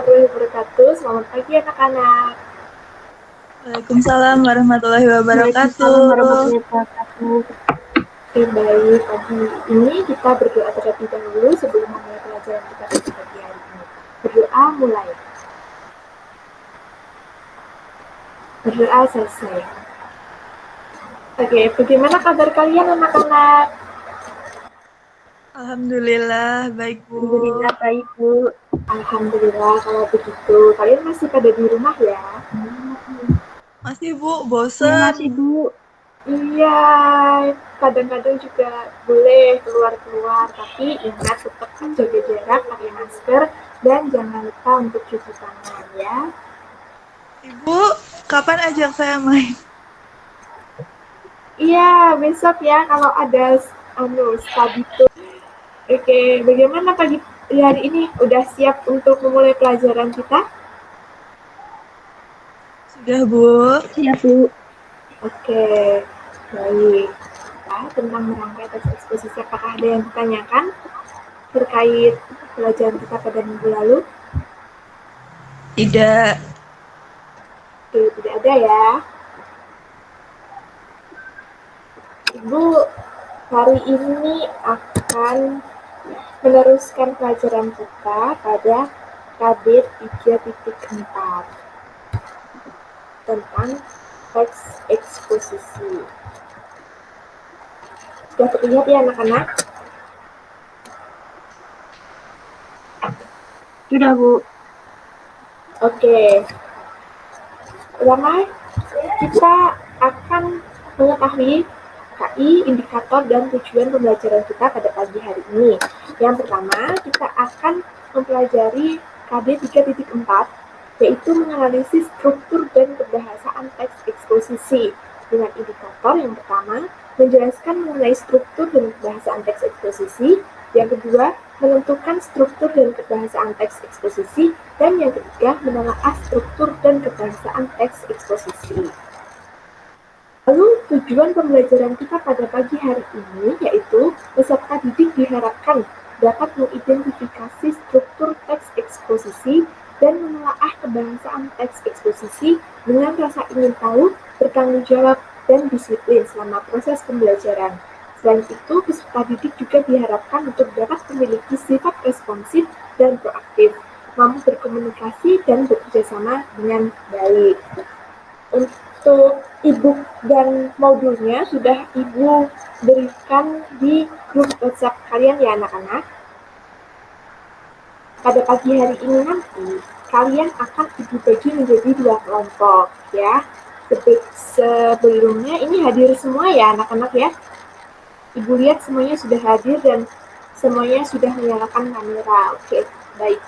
warahmatullahi wabarakatuh. Selamat pagi anak-anak. Waalaikumsalam warahmatullahi Waalaikumsalam wabarakatuh. warahmatullahi wabarakatuh. Oke, baik. Pagi ini kita berdoa terlebih dahulu sebelum memulai pelajaran kita pada pagi hari ini. Berdoa mulai. Berdoa selesai. Oke, bagaimana kabar kalian anak-anak? Alhamdulillah baik Bu. Alhamdulillah baik Bu. Alhamdulillah kalau begitu. Kalian masih pada di rumah ya? Masih Bu, Ya, bosen. masih Bu. Iya, kadang-kadang juga boleh keluar-keluar, tapi ingat tetap jaga jarak, pakai masker, dan jangan lupa untuk cuci tangan ya. Ibu, kapan ajak saya main? Iya, besok ya kalau ada study tour. Oke, bagaimana pagi hari ini? Udah siap untuk memulai pelajaran kita? Sudah Bu. Siap Bu. Oke, baik. Nah, tentang merangkai teks eksposisi, apakah ada yang ditanyakan terkait pelajaran kita pada minggu lalu? Tidak. Oke, tidak ada ya. Ibu hari ini akan meneruskan pelajaran kita pada KB 3.4 tentang teks eksposisi. Sudah terlihat ya anak-anak? Sudah Bu. Oke. Pertama, kita akan mengetahui KI, indikator, dan tujuan pembelajaran kita pada pagi hari ini. Yang pertama, kita akan mempelajari KB 3.4, yaitu menganalisis struktur dan kebahasaan teks eksposisi. Dengan indikator yang pertama, menjelaskan mengenai struktur dan kebahasaan teks eksposisi. Yang kedua, menentukan struktur dan kebahasaan teks eksposisi. Dan yang ketiga, menelaah struktur dan kebahasaan teks eksposisi. Lalu tujuan pembelajaran kita pada pagi hari ini yaitu peserta didik diharapkan dapat mengidentifikasi struktur teks eksposisi dan menelaah kebahasaan teks eksposisi dengan rasa ingin tahu, bertanggung jawab, dan disiplin selama proses pembelajaran. Selain itu, peserta didik juga diharapkan untuk dapat memiliki sifat responsif dan proaktif, mampu berkomunikasi dan bekerjasama dengan baik. Untuk e-book dan modulnya sudah Ibu berikan di grup WhatsApp kalian ya anak-anak. Pada pagi hari ini nanti, kalian akan Ibu bagi menjadi 2 kelompok ya. Sebelumnya ini hadir semua ya anak-anak ya. Ibu lihat semuanya sudah hadir dan semuanya sudah menyalakan kamera. Oke, baik.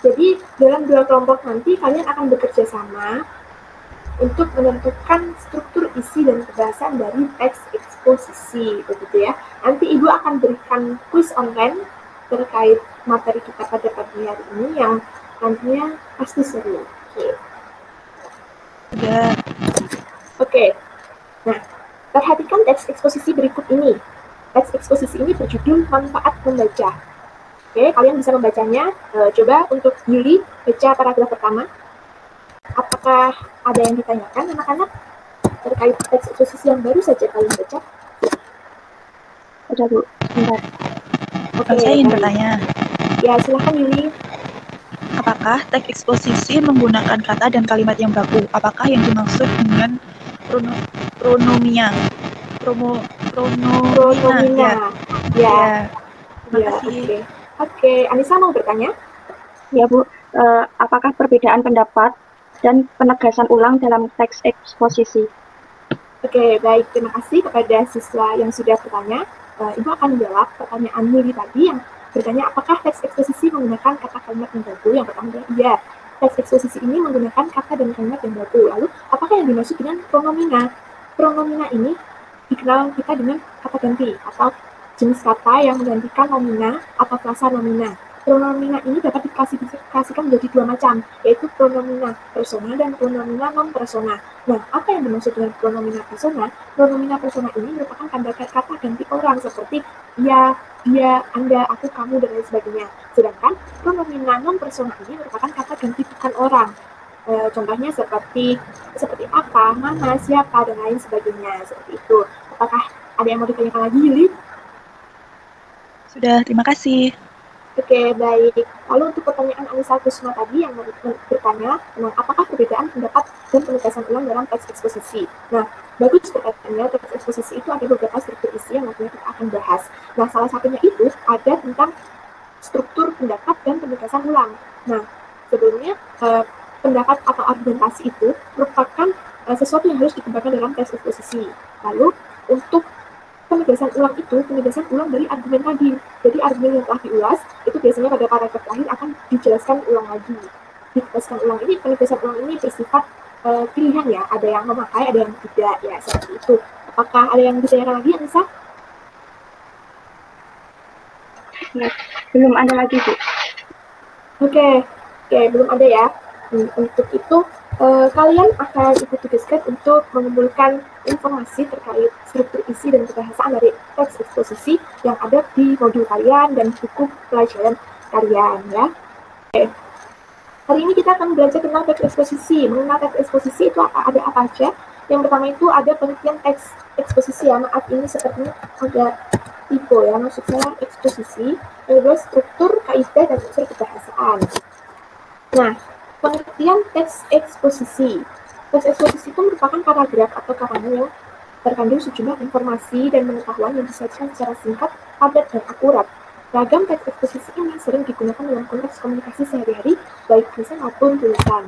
Jadi dalam 2 kelompok nanti kalian akan bekerja sama untuk menentukan struktur isi dan kebahasan dari teks eksposisi, begitu ya. Nanti Ibu akan berikan quiz online terkait materi kita pada pagi hari ini yang nantinya pasti seru. Oke. Nah, perhatikan teks eksposisi berikut ini. Teks eksposisi ini berjudul manfaat membaca. Oke, kalian bisa membacanya. Coba untuk Yuli, baca paragraf pertama. Apakah ada yang ditanyakan anak-anak terkait teks eksposisi yang baru saja kalian baca? Ada Bu. Bentar. Oke, saya ingin bertanya. Ya, silahkan Yuli. Apakah teks eksposisi menggunakan kata dan kalimat yang baku? Apakah yang dimaksud dengan pronomina? Pronomina. Ya. Terima kasih. Oke, Anissa mau bertanya? Ya Bu. Apakah perbedaan pendapat dan penegasan ulang dalam teks eksposisi? Oke, baik. Terima kasih kepada siswa yang sudah bertanya. Ibu akan menjawab pertanyaan Yuli tadi yang bertanya apakah teks eksposisi menggunakan kata kalimat yang baku. Yang pertama adalah iya. Teks eksposisi ini menggunakan kata dan kalimat yang baku. Lalu, apakah yang dimaksud dengan pronomina? Pronomina ini dikenal kita dengan kata ganti atau jenis kata yang menggantikan nomina atau frasa nomina. Pronomina ini dapat diklasifikasikan menjadi 2 macam, yaitu pronomina persona dan pronomina non-persona. Nah, apa yang dimaksud dengan pronomina persona? Pronomina persona ini merupakan tanda kata ganti orang seperti ya, dia, anda, aku, kamu, dan lain sebagainya. Sedangkan pronomina non personal ini merupakan kata ganti bukan orang. Contohnya seperti apa, mana, siapa, dan lain sebagainya. Seperti itu. Apakah ada yang mau ditanyakan lagi, Yuli? Sudah, terima kasih. Oke, baik. Lalu untuk pertanyaan Anissa Kusma tadi yang bertanya tentang apakah perbedaan pendapat dan penegasan ulang dalam teks eksposisi. Nah, bagus pertanyaannya, teks eksposisi itu ada beberapa struktur isi yang nantinya kita akan bahas. Nah, salah satunya itu ada tentang struktur pendapat dan penegasan ulang. Nah, sebelumnya pendapat atau argumentasi itu merupakan sesuatu yang harus dikembangkan dalam teks eksposisi. Lalu, untuk penegasan ulang dari argumen tadi. Jadi argumen yang telah diulas itu biasanya pada paragraf terakhir akan dijelaskan ulang lagi. Penegasan ulang ini bersifat pilihan ya, ada yang memakai, ada yang tidak ya, seperti itu. Apakah ada yang ditanyakan lagi, Anissa? Ya, belum ada lagi, Bu. Oke, belum ada ya. Untuk itu kalian akan ikut tugaskan untuk mengumpulkan informasi terkait struktur isi dan kebahasaan dari teks eksposisi yang ada di modul kalian dan buku pelajaran kalian ya. Oke. Hari ini kita akan belajar tentang teks eksposisi. Mengenal teks eksposisi itu ada apa aja? Yang pertama itu ada pengertian teks eksposisi ya. Maaf, ini sepertinya ada typo ya. Maksud saya eksposisi, kedua struktur, kaidah, dan unsur kebahasaan. Nah, pengertian teks eksposisi. Teks eksposisi itu merupakan paragraf atau karangan yang terkandung sejumlah informasi dan pengetahuan yang disajikan secara singkat, padat, dan akurat. Ragam teks eksposisi ini sering digunakan dalam konteks komunikasi sehari-hari, baik tulisan maupun tulisan.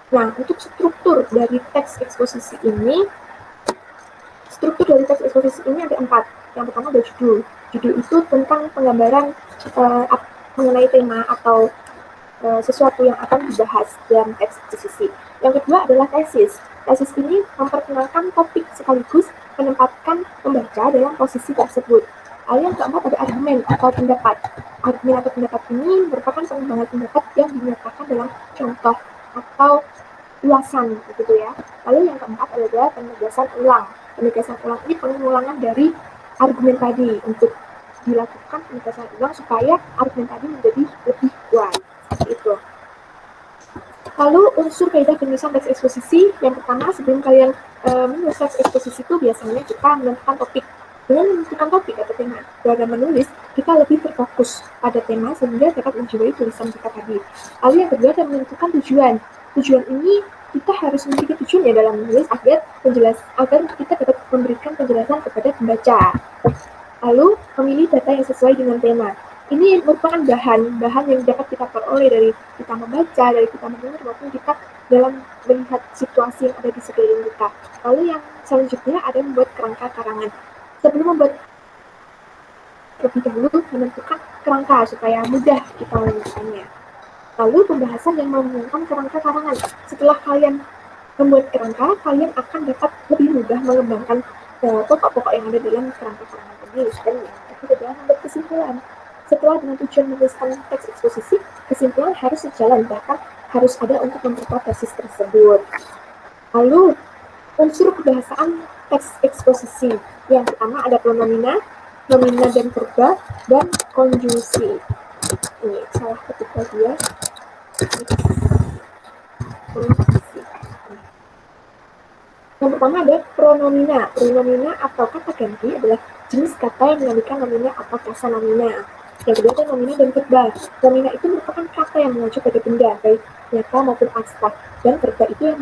Nah, untuk struktur dari teks eksposisi ini ada 4. Yang pertama ada judul. Judul itu tentang penggambaran mengenai tema atau sesuatu yang akan dibahas dalam teks eksposisi. Yang kedua adalah tesis. Tesis ini memperkenalkan topik sekaligus menempatkan pembaca dalam posisi tersebut. Lalu yang keempat ada argumen atau pendapat. Argumen atau pendapat ini merupakan pengembangan pendapat yang dinyatakan dalam contoh atau ulasan, begitu ya. Lalu yang keempat adalah penegasan ulang. Penegasan ulang ini pengulangan dari argumen tadi untuk dilakukan penegasan ulang supaya argumen tadi menjadi lebih kuat. Seperti itu. Lalu unsur kaidah penulisan teks eksposisi, yang pertama sebelum kalian menulis teks eksposisi itu biasanya kita menentukan topik. Dengan menentukan topik atau tema dalam menulis, kita lebih terfokus pada tema sehingga dapat menjiwai tulisan kita tadi. Lalu yang kedua adalah menentukan tujuan. Tujuan ini kita harus memiliki tujuan ya dalam menulis agar kita dapat memberikan penjelasan kepada pembaca. Lalu memilih data yang sesuai dengan tema. Ini merupakan bahan yang dapat kita peroleh dari kita membaca, dari kita mendengar, maupun kita dalam melihat situasi yang ada di sekeliling kita. Lalu yang selanjutnya ada membuat kerangka karangan. Sebelum membuat lebih dahulu menentukan kerangka supaya mudah kita menemukannya. Lalu pembahasan yang menggunakan kerangka karangan. Setelah kalian membuat kerangka, kalian akan dapat lebih mudah mengembangkan pokok-pokok yang ada dalam kerangka karangan tadi. Dan yang kedua membuat kesimpulan. Setelah dengan tujuan menuliskan teks eksposisi, kesimpulan harus sejalan, bahkan harus ada untuk memperkuat tesis tersebut. Lalu, unsur kebahasaan teks eksposisi. Yang pertama ada pronomina, nomina dan verba, dan konjungsi. Ini salah ketik lagi ya. Yang pertama ada pronomina. Pronomina atau kata ganti adalah jenis kata yang menggantikan nomina atau kasa nomina. Yang kedua ada nomina dan verba. Nomina itu merupakan kata yang mengacu pada benda, baik nyata maupun abstrak. Dan verba itu yang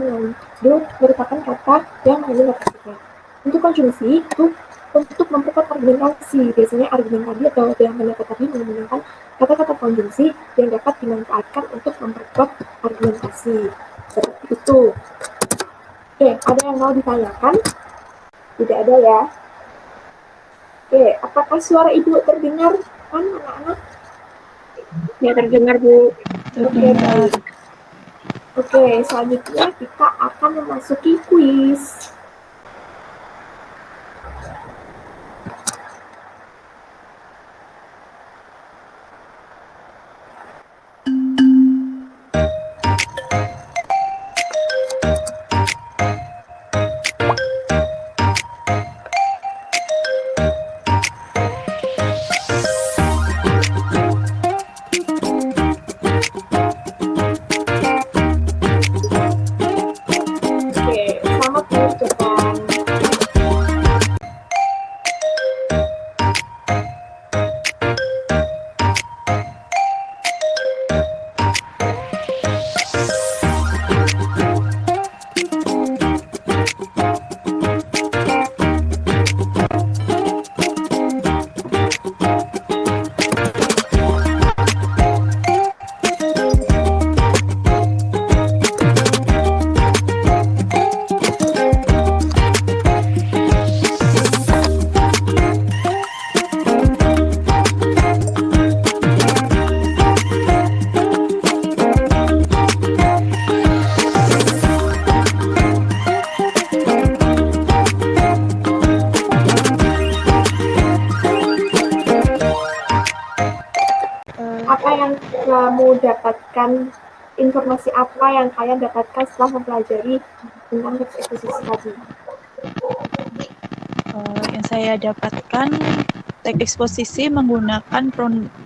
merupakan kata yang mengandung kata sifat. Untuk konjungsi itu untuk memperkuat argumentasi. Biasanya argumen tadi atau yang pendapat tadi menggunakan kata-kata konjungsi yang dapat dimanfaatkan untuk memperkuat argumentasi. Seperti itu. Oke, ada yang mau ditanyakan? Tidak ada ya. Oke, apakah suara ibu terdengar kan anak-anak? Ya, terdengar, Bu. Oke, baik. Oke, selanjutnya kita akan memasuki kuis. mau dapatkan informasi apa yang kalian dapatkan setelah mempelajari tentang teks eksposisi tadi? Yang saya dapatkan, teks eksposisi menggunakan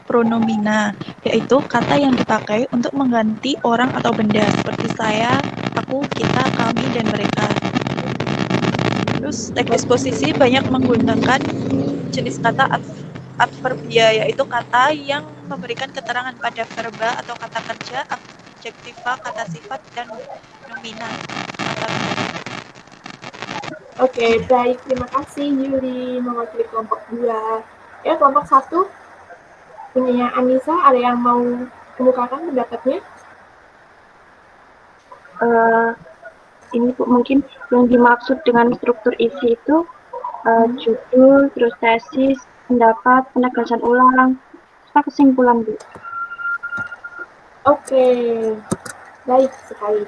pronomina, yaitu kata yang dipakai untuk mengganti orang atau benda, seperti saya, aku, kita, kami, dan mereka. Terus teks eksposisi banyak menggunakan jenis kata adverbia, yaitu kata yang memberikan keterangan pada verba atau kata kerja, adjektiva, kata sifat, dan nomina. Oke, baik. Terima kasih Yuli mewakili kelompok 2. Ya, kelompok 1 punya Anissa, ada yang mau kemukakan pendapatnya? Ini Bu, mungkin yang dimaksud dengan struktur isi itu judul, terus tesis, pendapat, penegasan ulang, serta kesimpulan Bu. Oke, baik sekali.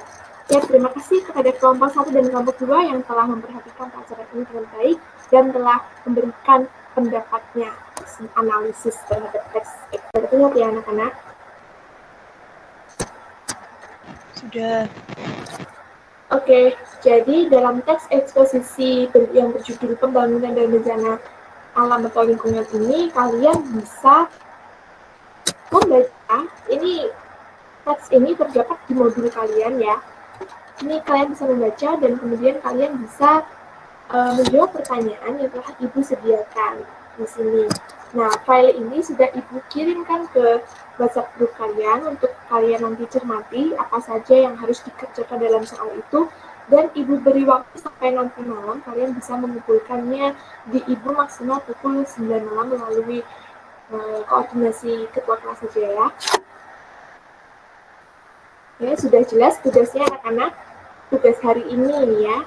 Ya, terima kasih kepada kelompok 1 dan kelompok 2 yang telah memperhatikan pelajaran ini dengan baik dan telah memberikan pendapatnya, analisis terhadap teks eksposisi ya anak-anak. Sudah. Oke, jadi dalam teks eksposisi yang berjudul Pembangunan dan Bencana Alam atau Lingkungan ini, kalian bisa membaca, ini teks ini terdapat di modul kalian ya. Ini kalian bisa membaca dan kemudian kalian bisa menjawab pertanyaan yang telah Ibu sediakan di sini. Nah, file ini sudah Ibu kirimkan ke WhatsApp group kalian untuk kalian nanti cermati apa saja yang harus dikerjakan dalam soal itu, dan Ibu beri waktu sampai nanti malam kalian bisa mengumpulkannya di Ibu maksimal pukul 9 malam melalui koordinasi ketua kelas saja ya. Ya, sudah jelas tugasnya anak-anak, tugas hari ini ya.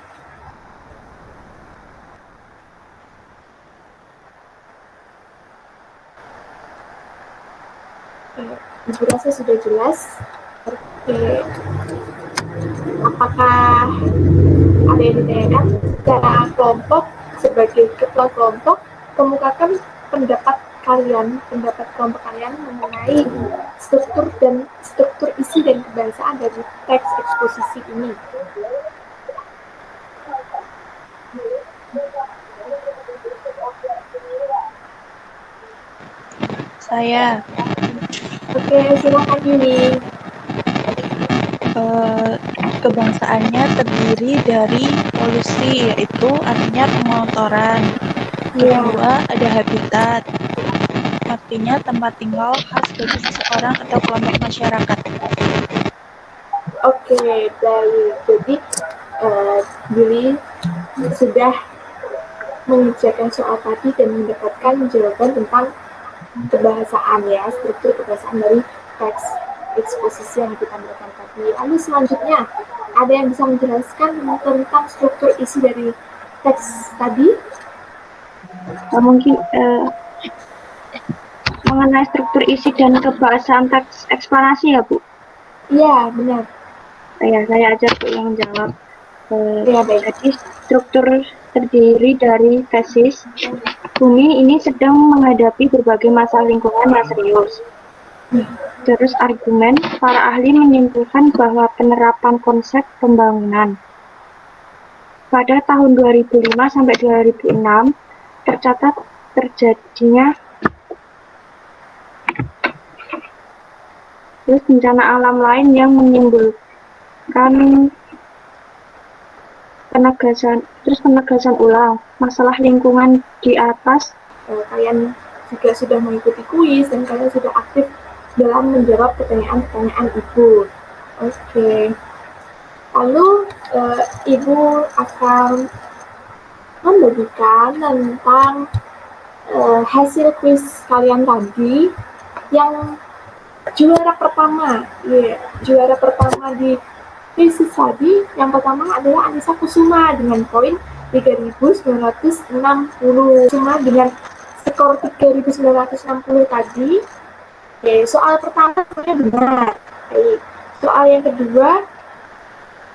Ibu rasa sudah jelas. Oke. Apakah ada yang ditanyakan? Secara kelompok, sebagai ketua kelompok, kemukakan pendapat kelompok kalian mengenai struktur isi dan kebangsaan dari teks eksposisi ini. Saya. Oke, silakan Yuni. Kebangsaannya terdiri dari polusi, yaitu artinya pengotoran. Kedua, ada habitat, artinya tempat tinggal khas bagi seseorang atau kelompok masyarakat. Oke, baik. Jadi Yuli sudah mengerjakan soal tadi dan mendapatkan jawaban tentang kebahasaan ya, struktur kebahasaan dari teks eksposisi yang kita berikan tadi. Lalu selanjutnya, ada yang bisa menjelaskan tentang struktur isi dari teks tadi? Mungkin mengenai struktur isi dan kebahasaan teks eksplanasi ya Bu? Iya, benar. Ya, saya aja Bu yang menjawab. Ya, baik. Jadi struktur terdiri dari tesis. Bumi ini sedang menghadapi berbagai masalah lingkungan yang serius. Terus argumen, para ahli menyimpulkan bahwa penerapan konsep pembangunan pada tahun 2005 sampai 2006 tercatat terjadinya terus bencana alam lain yang menimbulkan penegasan ulang masalah lingkungan di atas. Kalian juga sudah mengikuti kuis dan kalian sudah aktif dalam menjawab pertanyaan-pertanyaan Ibu. Oke. Lalu Ibu akan membagikan tentang hasil kuis kalian tadi yang juara pertama di kuis tadi. Yang pertama adalah Anissa Kusuma dengan poin 3.960. Kusuma dengan skor 3.960 tadi. Oke, soal pertama sebenarnya benar. Oke. Soal yang kedua,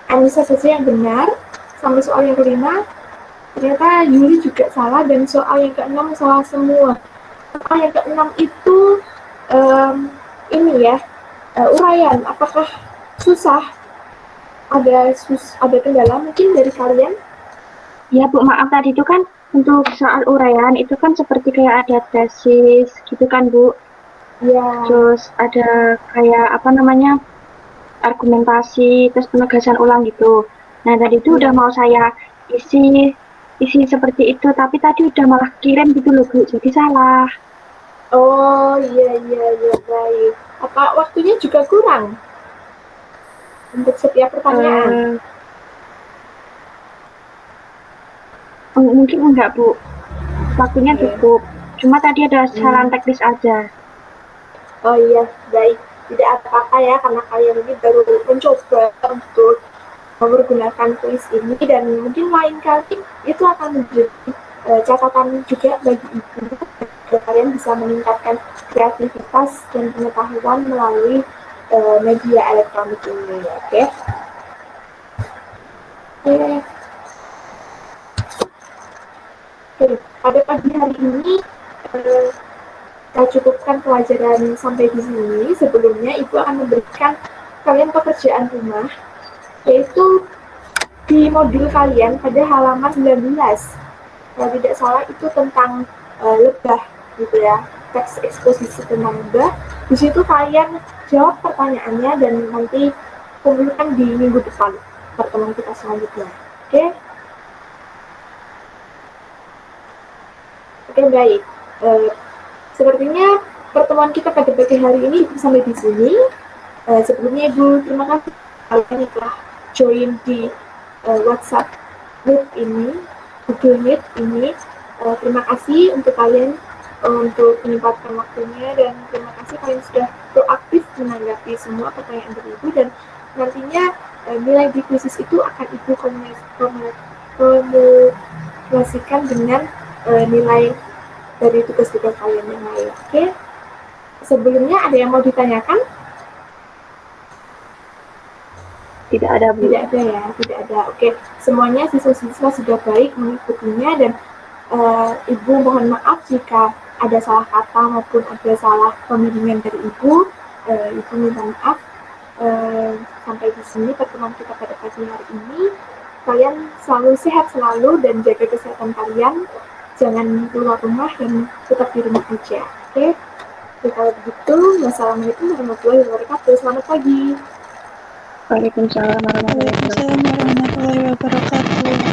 Anissa saja yang benar. Sampai soal yang kelima, ternyata Yuli juga salah. Dan soal yang keenam salah semua. Soal yang keenam itu ini ya, uraian, apakah susah? Ada kendala mungkin dari kalian? Ya Bu, maaf tadi itu kan untuk soal uraian itu kan seperti kayak ada tesis gitu kan Bu. Ya. Terus ada kayak apa namanya argumentasi, terus penegasan ulang gitu. Nah tadi itu udah mau saya isi seperti itu, tapi tadi udah malah kirim gitu loh Bu, jadi salah. Oh iya baik. Apa waktunya juga kurang untuk setiap pertanyaan? Mungkin enggak Bu, waktunya cukup. Cuma tadi ada saran teknis aja. Oh iya, baik. Tidak apa-apa ya, karena kalian ini baru mencoba untuk menggunakan kuis ini dan mungkin lain kali itu akan menjadi catatan juga bagi ibu agar kalian bisa meningkatkan kreativitas dan pengetahuan melalui media elektronik ini, oke? Oke, pada pagi hari ini kita cukupkan pelajaran sampai di sini. Sebelumnya Ibu akan memberikan kalian pekerjaan rumah, yaitu di modul kalian pada halaman 19. Kalau tidak salah itu tentang lebah gitu ya, teks eksposisi tentang lebah. Di situ kalian jawab pertanyaannya dan nanti kumpulkan di minggu depan pertemuan kita selanjutnya. Oke? Oke, baik. Sepertinya pertemuan kita pada pagi hari ini sampai di sini. Sebelumnya Ibu terima kasih kalian yang telah join di WhatsApp group ini, Google Meet ini. Terima kasih untuk kalian untuk menyempatkan waktunya dan terima kasih kalian sudah proaktif menanggapi semua pertanyaan dari Ibu dan nantinya nilai di kuisis itu akan Ibu komunikasikan dengan nilai dari tugas-tugas kalian yang lain. Oke? Sebelumnya ada yang mau ditanyakan? Tidak ada Bu. Tidak ada ya, tidak ada. Oke, semuanya siswa-siswa sudah baik mengikutinya dan Ibu mohon maaf jika ada salah kata maupun ada salah pembimbingan dari Ibu. Ibu minta maaf. Sampai di sini pertemuan kita pada pagi hari ini. Kalian selalu sehat selalu dan jaga kesehatan kalian. Jangan keluar rumah dan tetap di rumah aja. Oke? Jadi kalau begitu, wassalamualaikum warahmatullahi wabarakatuh. Selamat pagi. Waalaikumsalam warahmatullahi wabarakatuh. Waalaikumsalam warahmatullahi wabarakatuh.